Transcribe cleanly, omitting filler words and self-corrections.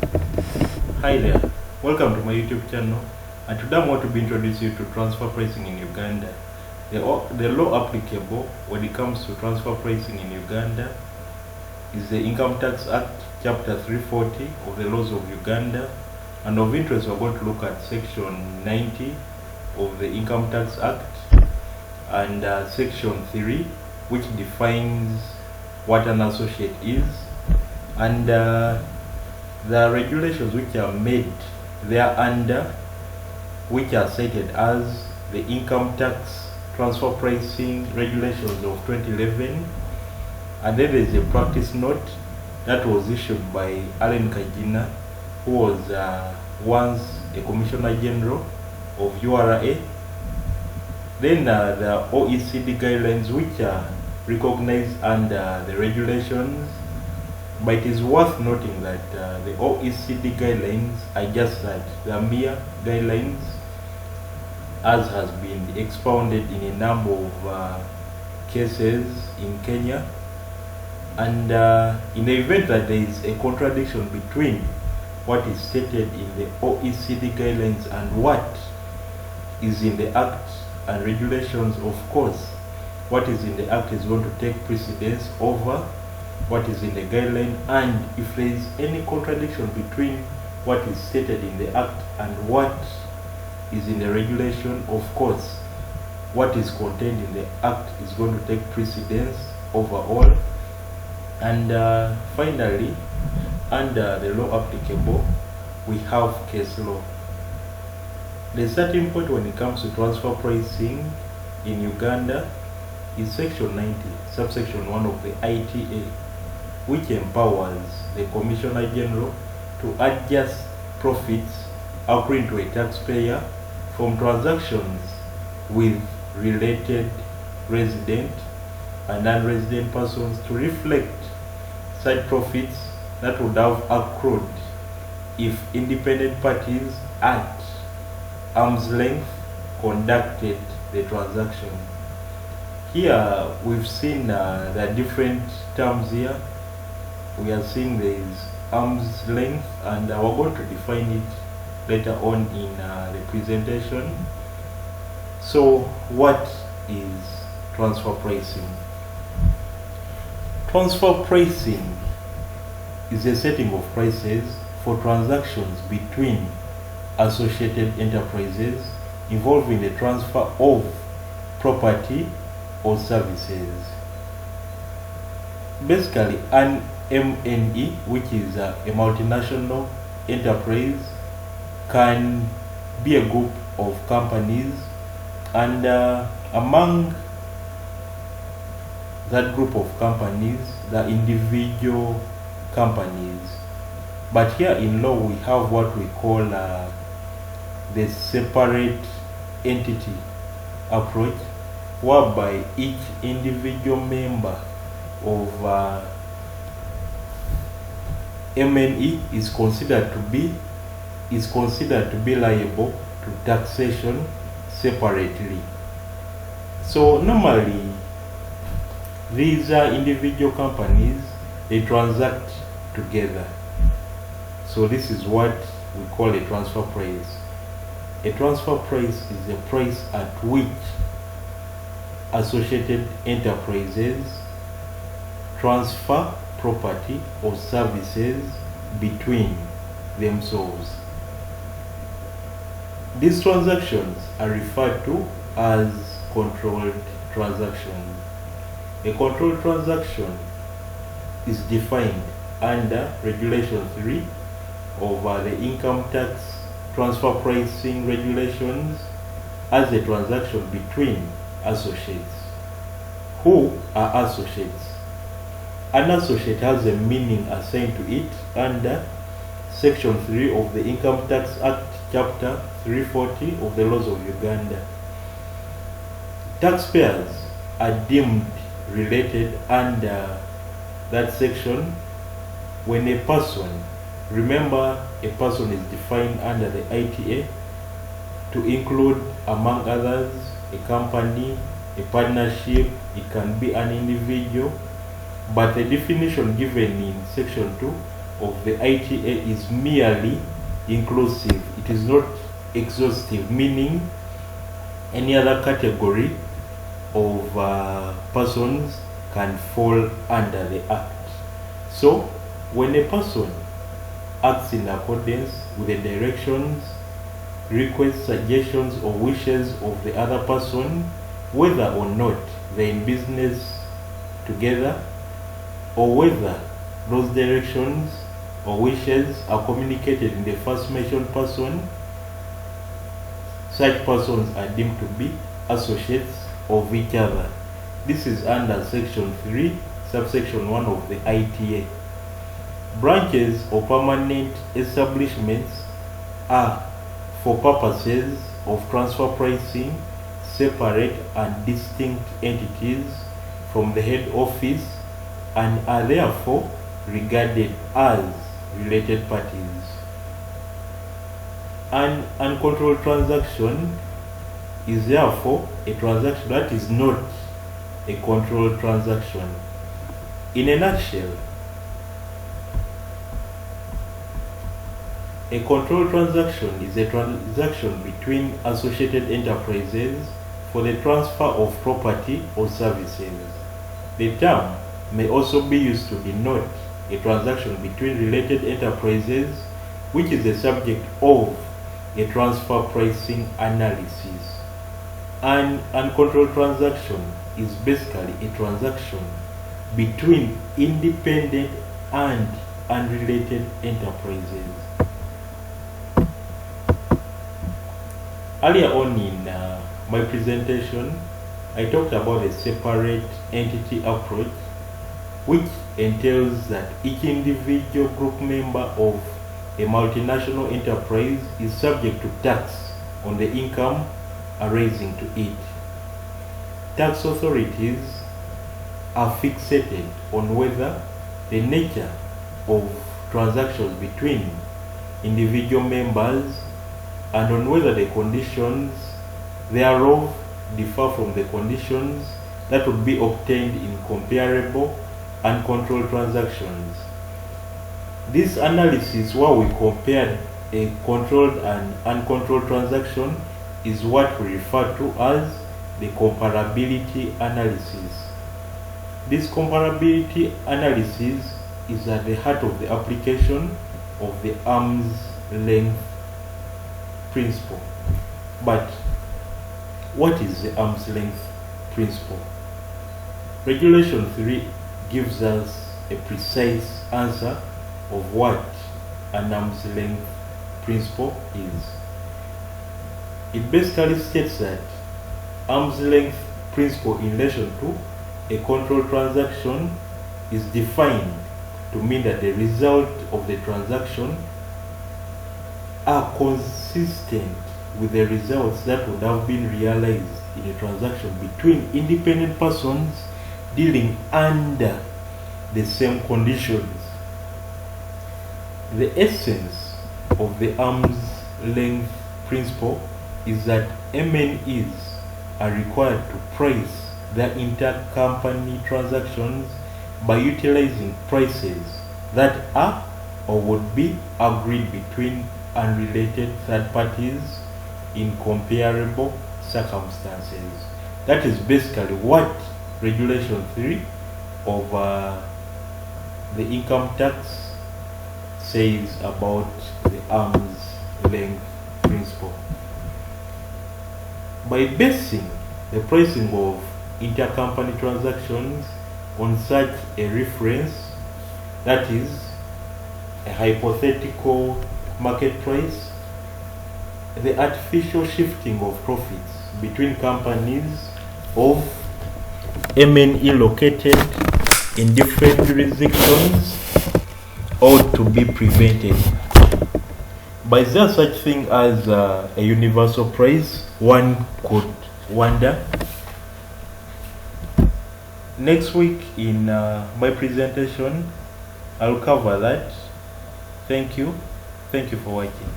Hi there, welcome to my YouTube channel, and today I want to be introduce you to transfer pricing in Uganda. The law applicable when it comes to transfer pricing in Uganda is the Income Tax Act, Chapter 340 of the laws of Uganda, and of interest we're going to look at Section 90 of the Income Tax Act and Section 3, which defines what an associate is, and the regulations which are made thereunder, which are cited as the Income Tax Transfer Pricing Regulations of 2011, and then there's a practice note that was issued by Allen Kagina, who was once a Commissioner General of URA. Then the OECD guidelines, which are recognized under the regulations. But it is worth noting that the OECD guidelines are just that, they are mere guidelines, as has been expounded in a number of cases in Kenya. And in the event that there is a contradiction between what is stated in the OECD guidelines and what is in the Act and regulations, of course, what is in the Act is going to take precedence over what is in the guideline. And if there is any contradiction between what is stated in the Act and what is in the regulation, of course, what is contained in the Act is going to take precedence over all. And finally, under the law applicable, we have case law. The starting point when it comes to transfer pricing in Uganda is Section 90, subsection 1 of the ITA, which empowers the Commissioner General to adjust profits accruing to a taxpayer from transactions with related resident and non-resident persons to reflect such profits that would have accrued if independent parties at arm's length conducted the transaction. Here we've seen the different terms here. We are seeing there is arm's length, and we're going to define it later on in the presentation. So what is transfer pricing? Transfer pricing is a setting of prices for transactions between associated enterprises involving the transfer of property or services. Basically, an MNE, which is a multinational enterprise, can be a group of companies, and among that group of companies, the individual companies. But here in law, we have what we call the separate entity approach, whereby each individual member of MNE is considered to be liable to taxation separately. So normally these individual companies, they transact together. So this is what we call a transfer price. A transfer price is the price at which associated enterprises transfer property or services between themselves. These transactions are referred to as controlled transactions. A controlled transaction is defined under Regulation 3 of the Income Tax Transfer Pricing Regulations as a transaction between associates. Who are associates? An associate has a meaning assigned to it under Section 3 of the Income Tax Act, Chapter 340 of the laws of Uganda. Taxpayers are deemed related under that section when a person, remember, a person is defined under the ITA to include, among others, a company, a partnership, it can be an individual, but the definition given in Section 2 of the ITA is merely inclusive. It is not exhaustive, meaning any other category of persons can fall under the act. So when a person acts in accordance with the directions, requests, suggestions, or wishes of the other person, whether or not they're in business together, or whether those directions or wishes are communicated in the first mentioned person, such persons are deemed to be associates of each other. This is under section 3, subsection 1 of the ITA. Branches or permanent establishments are, for purposes of transfer pricing, separate and distinct entities from the head office and are therefore regarded as related parties. An uncontrolled transaction is therefore a transaction that is not a controlled transaction. In a nutshell, a controlled transaction is a transaction between associated enterprises for the transfer of property or services. The term may also be used to denote a transaction between related enterprises which is the subject of a transfer pricing analysis. An uncontrolled transaction is basically a transaction between independent and unrelated enterprises. Earlier on in my presentation, I talked about a separate entity approach, which entails that each individual group member of a multinational enterprise is subject to tax on the income arising to it. Tax authorities are fixated on whether the nature of transactions between individual members and on whether the conditions thereof differ from the conditions that would be obtained in comparable uncontrolled transactions. This analysis, where we compare a controlled and uncontrolled transaction, is what we refer to as the comparability analysis. This comparability analysis is at the heart of the application of the arm's length principle. But what is the arm's length principle? Regulation 3 gives us a precise answer of what an arm's length principle is. It basically states that arm's length principle in relation to a controlled transaction is defined to mean that the result of the transaction are consistent with the results that would have been realized in a transaction between independent persons dealing under the same conditions. The essence of the arm's length principle is that MNEs are required to price their intercompany transactions by utilizing prices that are or would be agreed between unrelated third parties in comparable circumstances. That is basically what Regulation 3 of the income tax says about the arm's length principle. By basing the pricing of intercompany transactions on such a reference, that is a hypothetical market price, the artificial shifting of profits between companies of MNE located in different jurisdictions ought to be prevented. But is there such thing as a universal price? One could wonder. Next week in my presentation, I'll cover that. Thank you for watching.